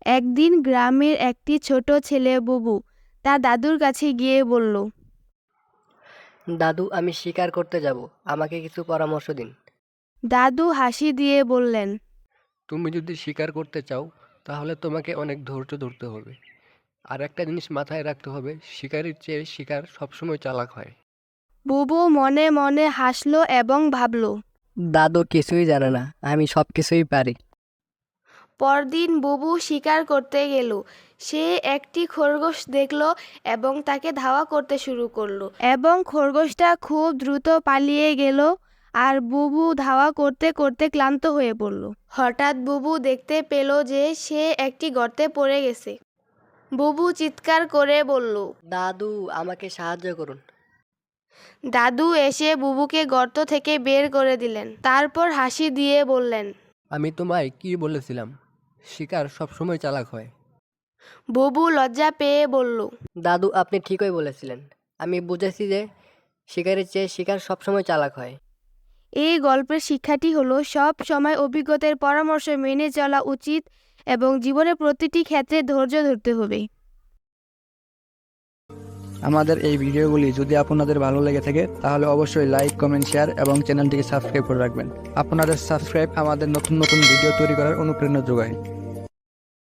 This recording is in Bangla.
একদিন গ্রামের একটি ছোট ছেলে বুবু তার দাদুর কাছে গিয়ে বলল, দাদু, আমি শিকার করতে যাব, আমাকে কিছু পরামর্শ দিন। দাদু হাসি দিয়ে বললেন, তুমি যদি শিকার করতে চাও তাহলে তোমাকে অনেক ধৈর্য ধরতে হবে। আর একটা জিনিস মাথায় রাখতে হবে, শিকারির চেয়ে শিকার সবসময় চালাক হয়। বুবু মনে মনে হাসলো এবং ভাবল। দাদু কিছুই জানে না, আমি সব কিছুই পারি। পরদিন বুবু শিকার করতে গেল। সে একটি খরগোশ দেখলো এবং তাকে ধাওয়া করতে শুরু করলো এবং খরগোশটা খুব দ্রুত পালিয়ে গেল। আর বুবু ধাওয়া করতে করতে ক্লান্ত হয়ে পড়ল। হঠাৎ বুবু দেখতে পেল যে সে একটি গর্তে পড়ে গেছে। বুবু চিৎকার করে বলল, দাদু, আমাকে সাহায্য করুন। দাদু এসে বুবুকে গর্ত থেকে বের করে দিলেন। তারপর হাসি দিয়ে বললেন, আমি তোমায় কি বলেছিলাম, শিকার সবসময় চালাক হয়। বুবু লজ্জা পেয়ে বলল, দাদু, আপনি ঠিকই বলেছিলেন। আমি বুঝেছি যে শিকারের চেয়ে শিকার সবসময় চালাক হয়। এই গল্পের শিক্ষাটি হলো সব সময় অভিজ্ঞতার পরামর্শ মেনে চলা উচিত এবং জীবনের প্রতিটি ক্ষেত্রে ধৈর্য ধরতে হবে। আমাদের এই ভিডিওগুলি যদি আপনাদের ভালো লেগে থাকে তাহলে অবশ্যই লাইক, কমেন্ট, শেয়ার এবং চ্যানেলটিকে সাবস্ক্রাইব করে রাখবেন। আপনাদের সাবস্ক্রাইব আমাদের নতুন নতুন ভিডিও তৈরি করার অনুপ্রেরণা যোগায়।